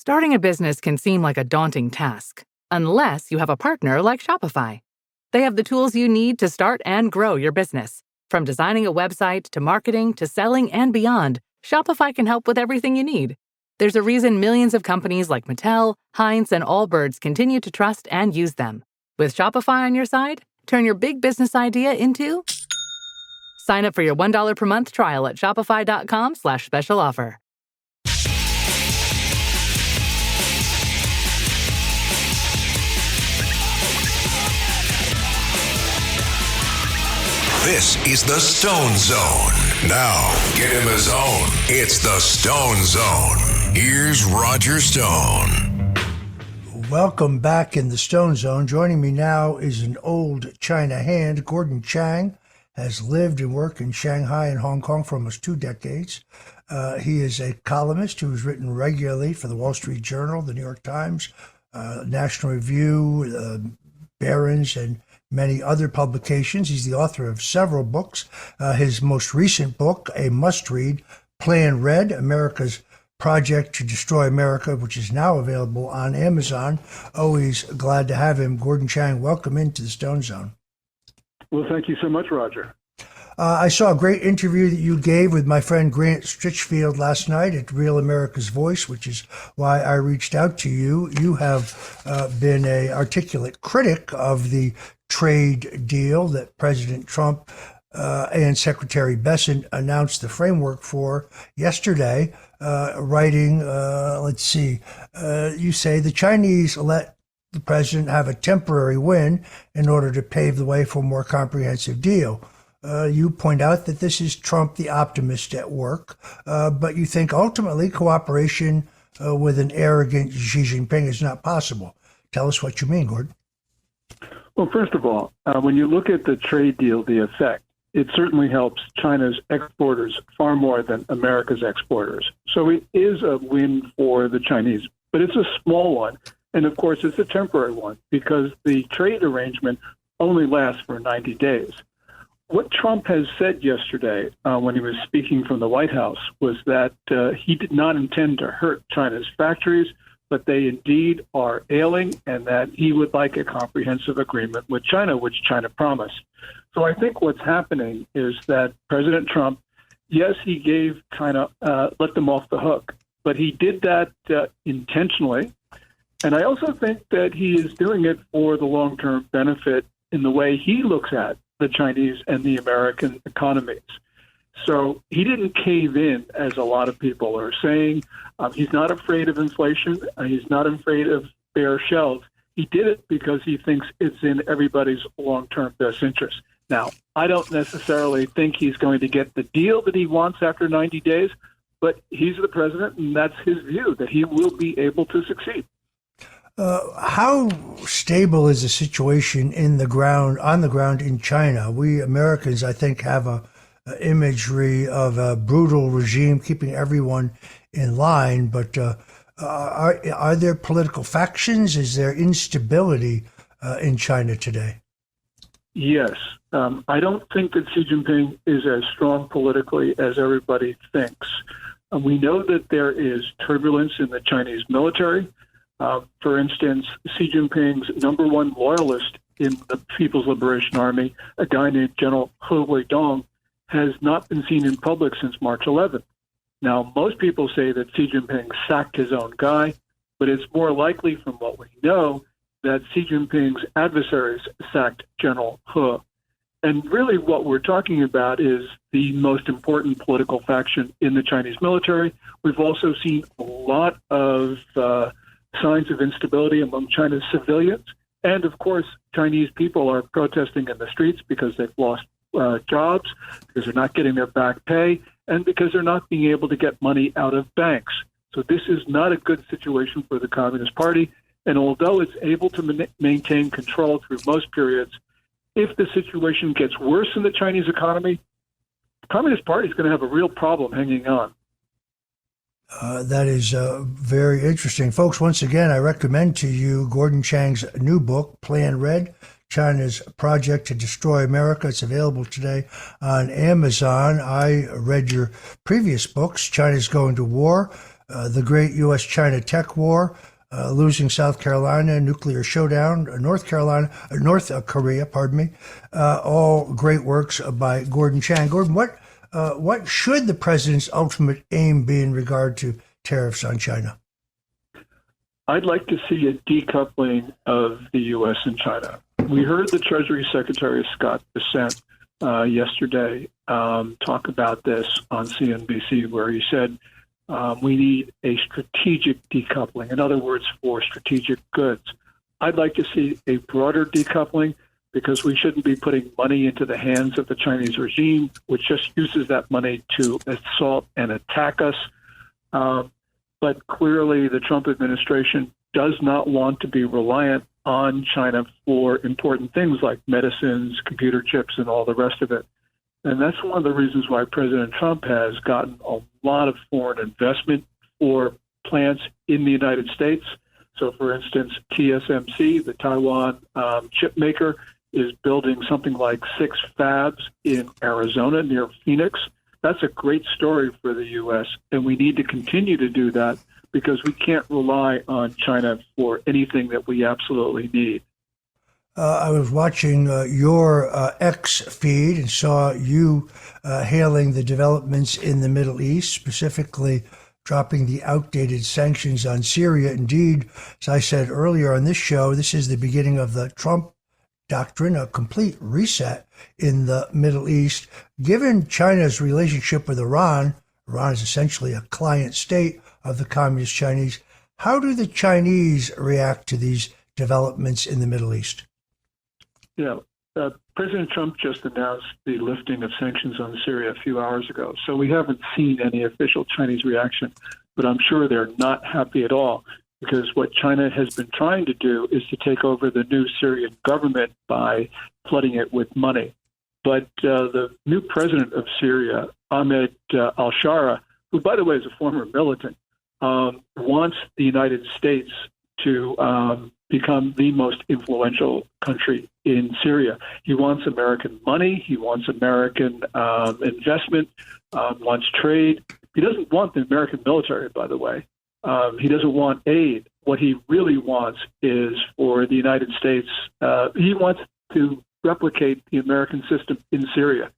Starting a business can seem like a daunting task, unless you have a partner like Shopify. They have the tools you need to start and grow your business. From designing a website to marketing to selling and beyond, Shopify can help with everything you need. There's a reason millions of companies like Mattel, Heinz, and Allbirds continue to trust and use them. With Shopify on your side, turn your big business idea into... Sign up for your $1 per month trial at shopify.com/special offer. This is the Stone Zone. Now, get in the zone. It's the Stone Zone. Here's Roger Stone. Welcome back in the Stone Zone. Joining me now is an old China hand. Gordon Chang has lived and worked in Shanghai and Hong Kong for almost 2 decades. He is a columnist who has written regularly for the Wall Street Journal, the New York Times, National Review, Barron's, and many other publications. He's the author of several books. His most recent book, a must-read, Plan Red, America's Project to Destroy America, which is now available on Amazon. Always glad to have him. Gordon Chang, welcome into the Stone Zone. Well, thank you so much, Roger. I saw a great interview that you gave with my friend Grant Stritchfield last night at Real America's Voice, which is why I reached out to you. You have been an articulate critic of the trade deal that President Trump and Secretary Bessent announced the framework for yesterday, writing, you say the Chinese let the president have a temporary win in order to pave the way for a more comprehensive deal. You point out that this is Trump, the optimist, at work, but you think ultimately cooperation with an arrogant Xi Jinping is not possible. Tell us what you mean, Gordon. Well, first of all, when you look at the trade deal, the effect, it certainly helps China's exporters far more than America's exporters. So it is a win for the Chinese, but it's a small one. And of course, it's a temporary one because the trade arrangement only lasts for 90 days. What Trump has said yesterday when he was speaking from the White House was that he did not intend to hurt China's factories, but they indeed are ailing, and that he would like a comprehensive agreement with China, which China promised. So I think what's happening is that President Trump, yes, he gave China, let them off the hook, but he did that intentionally. And I also think that he is doing it for the long-term benefit in the way he looks at the Chinese and the American economies. So he didn't cave in, as a lot of people are saying. He's not afraid of inflation. He's not afraid of bare shelves. He did it because he thinks it's in everybody's long-term best interest. Now, I don't necessarily think he's going to get the deal that he wants after 90 days, but he's the president, and that's his view, that he will be able to succeed. How stable is the situation on the ground in China? We Americans, I think, have a imagery of a brutal regime keeping everyone in line, but are there political factions? Is there instability in China today? Yes. I don't think that Xi Jinping is as strong politically as everybody thinks. We know that there is turbulence in the Chinese military. For instance, Xi Jinping's number one loyalist in the People's Liberation Army, a guy named General He Weidong, has not been seen in public since March 11th. Now, most people say that Xi Jinping sacked his own guy, but it's more likely from what we know that Xi Jinping's adversaries sacked General He. And really what we're talking about is the most important political faction in the Chinese military. We've also seen a lot of signs of instability among China's civilians. And of course, Chinese people are protesting in the streets because they've lost jobs, because they're not getting their back pay, and because they're not being able to get money out of banks. So this is not a good situation for the Communist Party. And although it's able to maintain control through most periods, if the situation gets worse in the Chinese economy, the Communist Party is going to have a real problem hanging on. That is very interesting. Folks, once again, I recommend to you Gordon Chang's new book, Plan Red, China's Project to Destroy America. It's available today on Amazon. I read your previous books, China's Going to War, the great U.S.-China tech war, losing South Carolina, nuclear showdown, North Korea, pardon me, all great works by Gordon Chang. Gordon, what should the president's ultimate aim be in regard to tariffs on China? I'd like to see a decoupling of the U.S. and China. We heard the Treasury Secretary Scott Bessent yesterday talk about this on CNBC, where he said we need a strategic decoupling. In other words, for strategic goods. I'd like to see a broader decoupling because we shouldn't be putting money into the hands of the Chinese regime, which just uses that money to assault and attack us. But clearly, the Trump administration does not want to be reliant on China for important things like medicines, computer chips, and all the rest of it. And that's one of the reasons why President Trump has gotten a lot of foreign investment for plants in the United States. So, for instance, TSMC, the Taiwan chip maker, is building something like 6 fabs in Arizona near Phoenix. That's a great story for the U.S., and we need to continue to do that because we can't rely on China for anything that we absolutely need. I was watching your X feed and saw you hailing the developments in the Middle East, specifically dropping the outdated sanctions on Syria. Indeed, as I said earlier on this show, this is the beginning of the Trump doctrine, a complete reset in the Middle East. Given China's relationship with Iran, Iran is essentially a client state of the Communist Chinese. How do the Chinese react to these developments in the Middle East? Yeah, President Trump just announced the lifting of sanctions on Syria a few hours ago. So we haven't seen any official Chinese reaction, but I'm sure they're not happy at all because what China has been trying to do is to take over the new Syrian government by flooding it with money. But the new president of Syria, Ahmed al-Shara, who, by the way, is a former militant, wants the United States to become the most influential country in Syria. He wants American money. He wants American investment, wants trade. He doesn't want the American military, by the way. He doesn't want aid. What he really wants is for the United States, he wants to replicate the American system in Syria.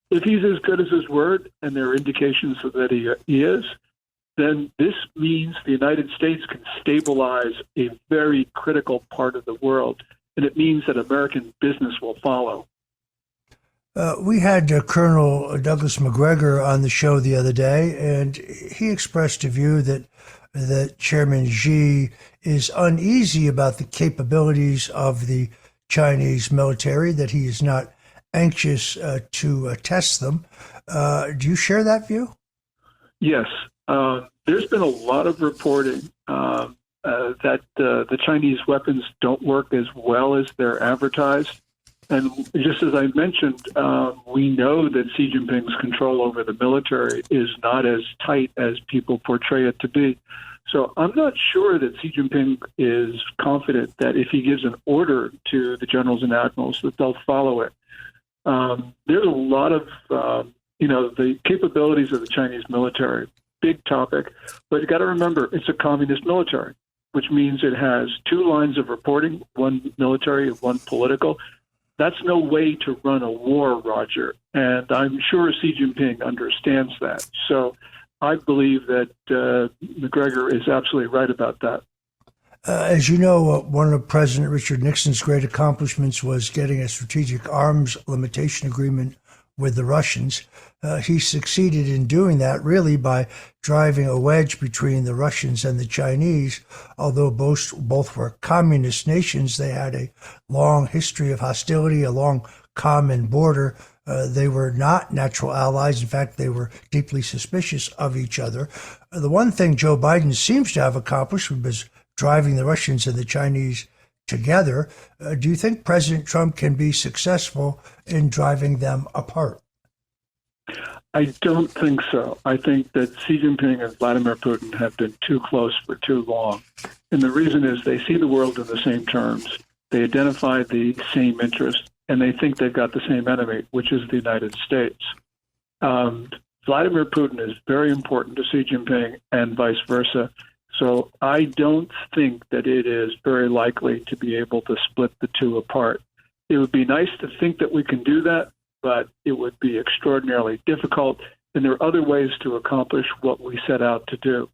If he's as good as his word, and there are indications that he is, then this means the United States can stabilize a very critical part of the world, and it means that American business will follow. We had Colonel Douglas Macgregor on the show the other day, and he expressed a view that Chairman Xi is uneasy about the capabilities of the Chinese military, that he is not anxious to test them. Do you share that view? Yes. There's been a lot of reporting that the Chinese weapons don't work as well as they're advertised. And just as I mentioned, we know that Xi Jinping's control over the military is not as tight as people portray it to be. So I'm not sure that Xi Jinping is confident that if he gives an order to the generals and admirals that they'll follow it. There's a lot of, the capabilities of the Chinese military, big topic, but you got to remember it's a communist military, which means it has 2 lines of reporting, one military and one political. That's no way to run a war, Roger, and I'm sure Xi Jinping understands that. So I believe that Macgregor is absolutely right about that. As you know, one of President Richard Nixon's great accomplishments was getting a strategic arms limitation agreement with the Russians. He succeeded in doing that really by driving a wedge between the Russians and the Chinese. Although both were communist nations, they had a long history of hostility, a long common border. They were not natural allies. In fact, they were deeply suspicious of each other. The one thing Joe Biden seems to have accomplished was driving the Russians and the Chinese together. Do you think President Trump can be successful in driving them apart? I don't think so. I think that Xi Jinping and Vladimir Putin have been too close for too long. And the reason is they see the world in the same terms. They identify the same interests, and they think they've got the same enemy, which is the United States. Vladimir Putin is very important to Xi Jinping and vice versa. So I don't think that it is very likely to be able to split the two apart. It would be nice to think that we can do that, but it would be extraordinarily difficult. And there are other ways to accomplish what we set out to do.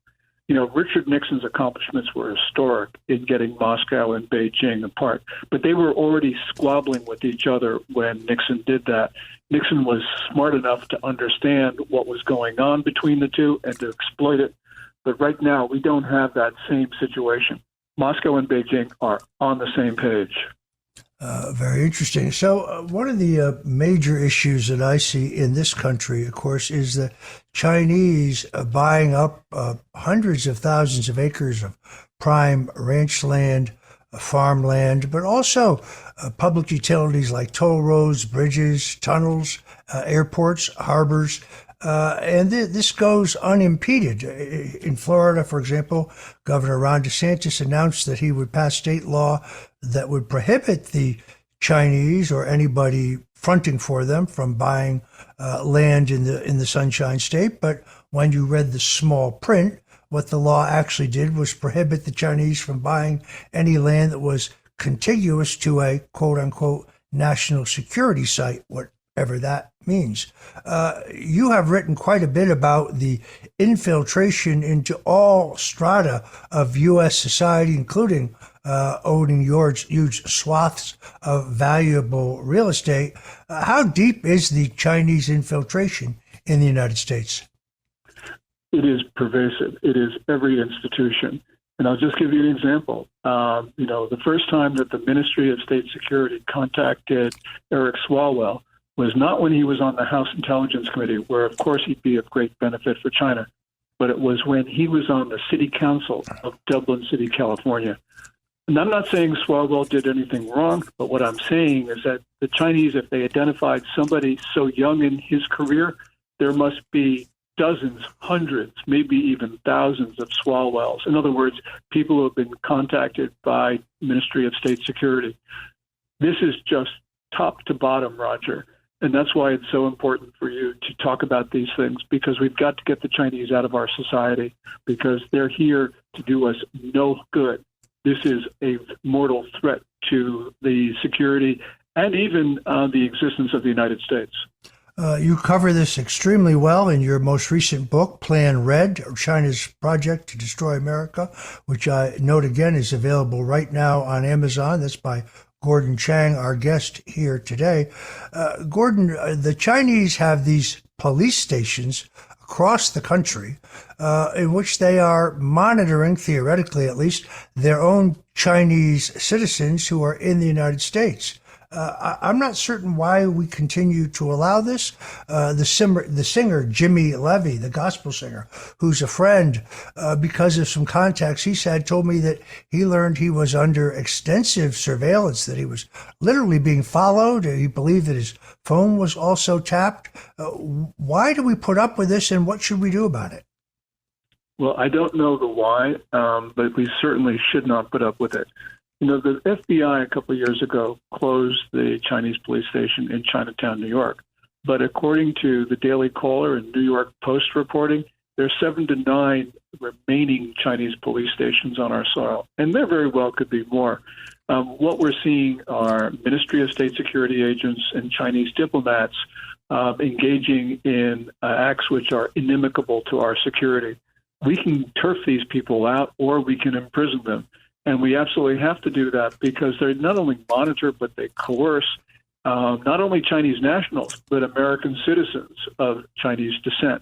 You know, Richard Nixon's accomplishments were historic in getting Moscow and Beijing apart, but they were already squabbling with each other when Nixon did that. Nixon was smart enough to understand what was going on between the two and to exploit it. But right now, we don't have that same situation. Moscow and Beijing are on the same page. Very interesting. So one of the major issues that I see in this country, of course, is the Chinese buying up hundreds of thousands of acres of prime ranch land, farmland, but also public utilities like toll roads, bridges, tunnels, airports, harbors. And this goes unimpeded. In Florida, for example, Governor Ron DeSantis announced that he would pass state law that would prohibit the Chinese or anybody fronting for them from buying land in the Sunshine State. But when you read the small print, what the law actually did was prohibit the Chinese from buying any land that was contiguous to a quote-unquote national security site, whatever that means. You have written quite a bit about the infiltration into all strata of U.S. society, including owning huge swaths of valuable real estate. How deep is the Chinese infiltration in the United States? It is pervasive. It is every institution. And I'll just give you an example. The first time that the Ministry of State Security contacted Eric Swalwell was not when he was on the House Intelligence Committee, where, of course, he'd be of great benefit for China, but it was when he was on the City Council of Dublin City, California. And I'm not saying Swalwell did anything wrong, but what I'm saying is that the Chinese, if they identified somebody so young in his career, there must be dozens, hundreds, maybe even thousands of Swalwells. In other words, people who have been contacted by Ministry of State Security. This is just top to bottom, Roger. And that's why it's so important for you to talk about these things, because we've got to get the Chinese out of our society, because they're here to do us no good. This is a mortal threat to the security and even the existence of the United States. You cover this extremely well in your most recent book, Plan Red, China's Project to Destroy America, which I note again is available right now on Amazon. That's by Gordon Chang, our guest here today. Gordon, the Chinese have these police stations across the country in which they are monitoring, theoretically at least, their own Chinese citizens who are in the United States. I'm not certain why we continue to allow this. The singer, Jimmy Levy, the gospel singer, who's a friend, because of some contacts he said, told me that he learned he was under extensive surveillance, that he was literally being followed. He believed that his phone was also tapped. Why do we put up with this, and what should we do about it? Well, I don't know the why, but we certainly should not put up with it. You know, the FBI a couple of years ago closed the Chinese police station in Chinatown, New York. But according to the Daily Caller and New York Post reporting, there are 7 to 9 remaining Chinese police stations on our soil, and there very well could be more. What we're seeing are Ministry of State Security agents and Chinese diplomats engaging in acts which are inimical to our security. We can turf these people out, or we can imprison them. And we absolutely have to do that, because they not only monitor, but they coerce not only Chinese nationals, but American citizens of Chinese descent.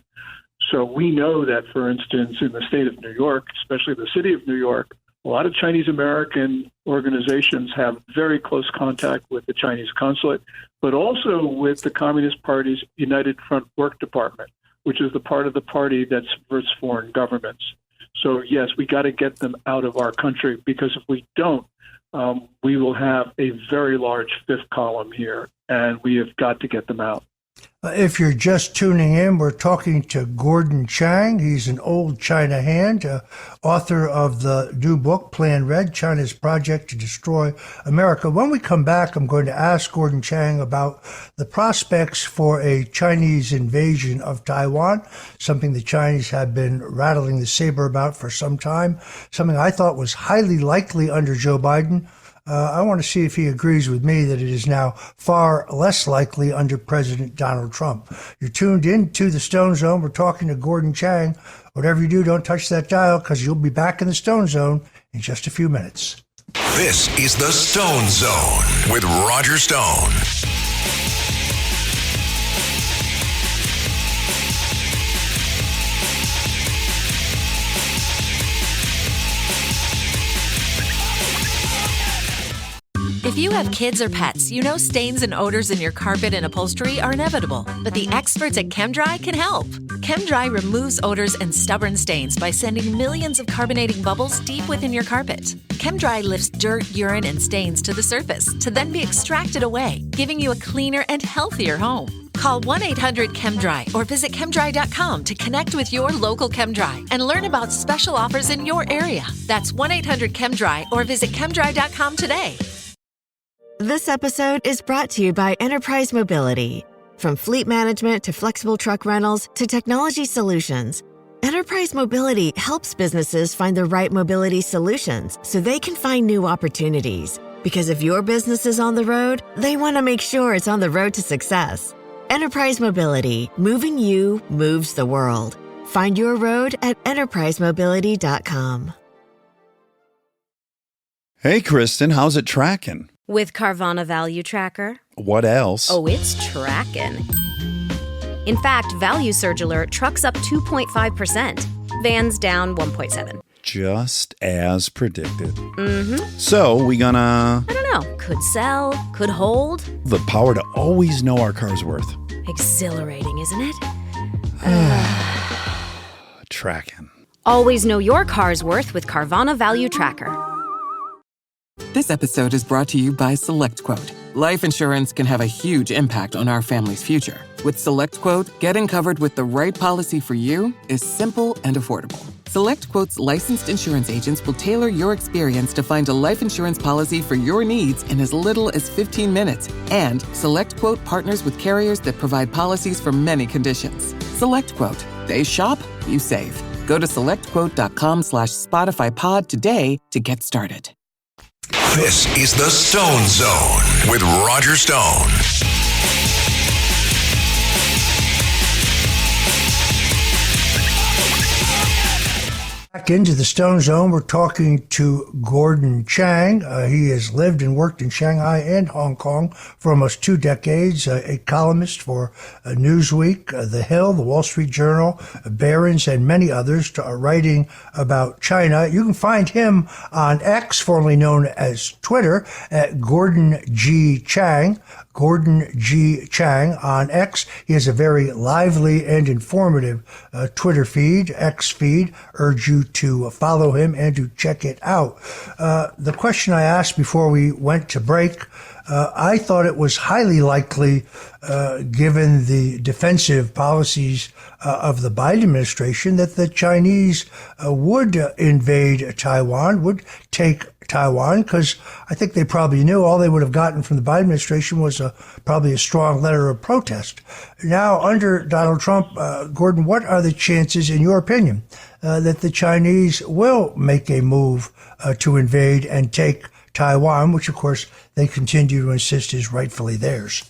So we know that, for instance, in the state of New York, especially the city of New York, a lot of Chinese American organizations have very close contact with the Chinese consulate, but also with the Communist Party's United Front Work Department, which is the part of the party that subverts foreign governments. So, yes, we got to get them out of our country, because if we don't, we will have a very large fifth column here, and we have got to get them out. If you're just tuning in, we're talking to Gordon Chang. He's an old China hand, author of the new book, Plan Red, China's Project to Destroy America. When we come back, I'm going to ask Gordon Chang about the prospects for a Chinese invasion of Taiwan, something the Chinese have been rattling the saber about for some time, something I thought was highly likely under Joe Biden. I want to see if he agrees with me that it is now far less likely under President Donald Trump. You're tuned in to the Stone Zone. We're talking to Gordon Chang. Whatever you do, don't touch that dial because you'll be back in the Stone Zone in just a few minutes. This is the Stone Zone with Roger Stone. If you have kids or pets, you know stains and odors in your carpet and upholstery are inevitable, but the experts at ChemDry can help. ChemDry removes odors and stubborn stains by sending millions of carbonating bubbles deep within your carpet. ChemDry lifts dirt, urine, and stains to the surface to then be extracted away, giving you a cleaner and healthier home. Call 1-800-ChemDry or visit chemdry.com to connect with your local ChemDry and learn about special offers in your area. That's 1-800-ChemDry or visit chemdry.com today. This episode is brought to you by Enterprise Mobility. From fleet management to flexible truck rentals to technology solutions, Enterprise Mobility helps businesses find the right mobility solutions so they can find new opportunities. Because if your business is on the road, they want to make sure it's on the road to success. Enterprise Mobility, moving you moves the world. Find your road at enterprisemobility.com. Hey, Kristen, how's it tracking? With Carvana Value Tracker. What else? Oh, it's tracking. In fact, Value Surge Alert trucks up 2.5%. Vans down 1.7%. Just as predicted. So, we gonna... I don't know. Could sell, could hold. The power to always know our car's worth. Exhilarating, isn't it? Tracking. Always know your car's worth with Carvana Value Tracker. This episode is brought to you by SelectQuote. Life insurance can have a huge impact on our family's future. With SelectQuote, getting covered with the right policy for you is simple and affordable. SelectQuote's licensed insurance agents will tailor your experience to find a life insurance policy for your needs in as little as 15 minutes. And SelectQuote partners with carriers that provide policies for many conditions. SelectQuote. They shop, you save. Go to selectquote.com/SpotifyPod today to get started. This is the Stone Zone with Roger Stone. Back into the Stone Zone, we're talking to Gordon Chang. He has lived and worked in Shanghai and Hong Kong for almost 2 decades, a columnist for Newsweek, The Hill, The Wall Street Journal, Barron's, and many others, writing about China. You can find him on X, formerly known as Twitter, at Gordon G. Chang. Gordon G. Chang on X. He has a very lively and informative Twitter feed, X feed. Urge you to follow him and to check it out. The question I asked before we went to break, I thought it was highly likely, given the defensive policies of the Biden administration, that the Chinese would invade Taiwan, would take Taiwan, because I think they probably knew all they would have gotten from the Biden administration was probably a strong letter of protest. Now, under Donald Trump, Gordon, what are the chances, in your opinion, that the Chinese will make a move to invade and take Taiwan, which, of course, they continue to insist is rightfully theirs?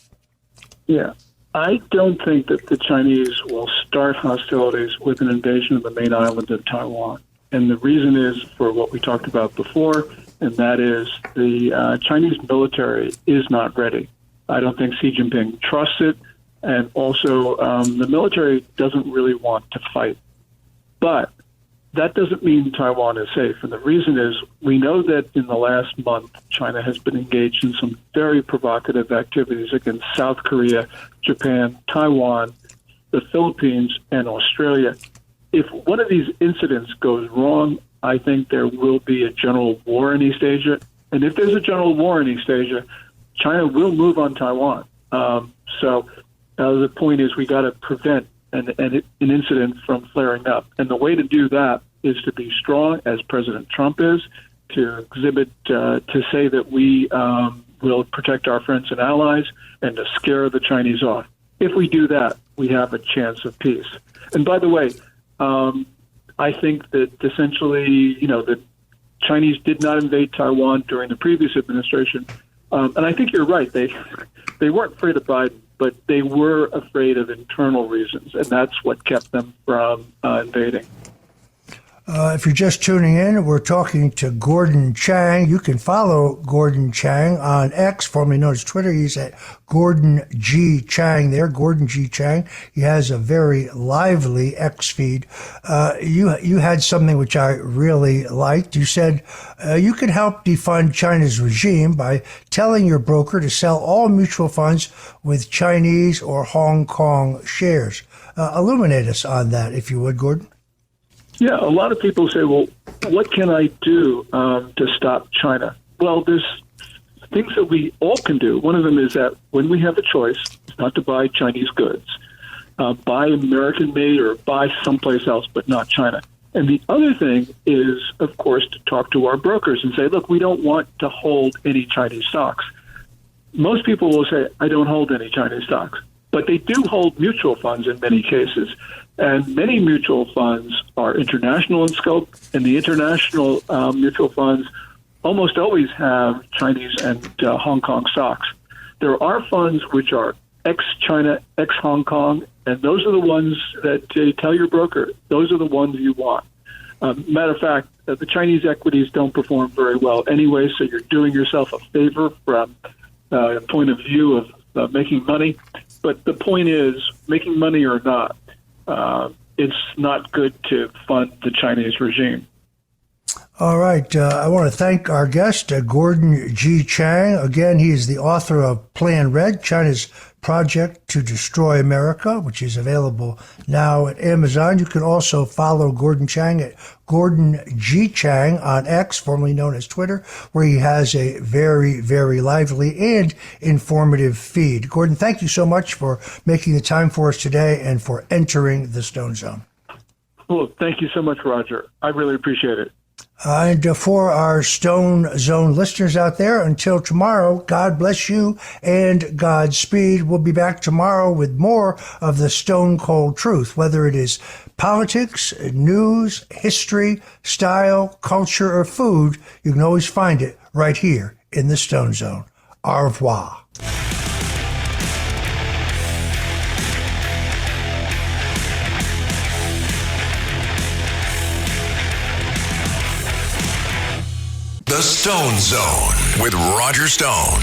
Yeah. I don't think that the Chinese will start hostilities with an invasion of the main island of Taiwan. And the reason is for what we talked about before, and that is the Chinese military is not ready. I don't think Xi Jinping trusts it, and also the military doesn't really want to fight. But that doesn't mean Taiwan is safe, and the reason is we know that in the last month, China has been engaged in some very provocative activities against South Korea, Japan, Taiwan, the Philippines, and Australia. If one of these incidents goes wrong, I think there will be a general war in East Asia. And if there's a general war in East Asia, China will move on Taiwan. The point is we got to prevent an incident from flaring up. And the way to do that is to be strong, as President Trump is, to exhibit, to say that we will protect our friends and allies, and to scare the Chinese off. If we do that, we have a chance of peace. And by the way, I think that essentially, the Chinese did not invade Taiwan during the previous administration. And I think you're right. They weren't afraid of Biden, but they were afraid of internal reasons, and that's what kept them from invading. If you're just tuning in, we're talking to Gordon Chang. You can follow Gordon Chang on X, formerly known as Twitter. He's at Gordon G. Chang there, Gordon G. Chang. He has a very lively X feed. You had something which I really liked. You said you can help defund China's regime by telling your broker to sell all mutual funds with Chinese or Hong Kong shares. Illuminate us on that, if you would, Gordon. Yeah, a lot of people say, well, what can I do to stop China? Well, there's things that we all can do. One of them is that when we have a choice not to buy Chinese goods, buy American-made or buy someplace else, but not China. And the other thing is, of course, to talk to our brokers and say, look, we don't want to hold any Chinese stocks. Most people will say, I don't hold any Chinese stocks. But they do hold mutual funds in many cases. And many mutual funds are international in scope, and the international mutual funds almost always have Chinese and Hong Kong stocks. There are funds which are ex-China, ex-Hong Kong, and those are the ones that tell your broker, those are the ones you want. Matter of fact, the Chinese equities don't perform very well anyway, so you're doing yourself a favor from a point of view of making money. But the point is, making money or not, it's not good to fund the Chinese regime. All right. I want to thank our guest, Gordon G. Chang. Again, he is the author of Plan Red, China's Project to Destroy America, which is available now at Amazon. You can also follow Gordon Chang at Gordon G. Chang on X, formerly known as Twitter, where he has a very, very lively and informative feed. Gordon, thank you so much for making the time for us today and for entering the Stone Zone. Well, thank you so much, Roger. I really appreciate it. And for our Stone Zone listeners out there, until tomorrow, God bless you and Godspeed. We'll be back tomorrow with more of the Stone Cold Truth, whether it is politics, news, history, style, culture, or food. You can always find it right here in the Stone Zone. Au revoir. The Stone Zone with Roger Stone.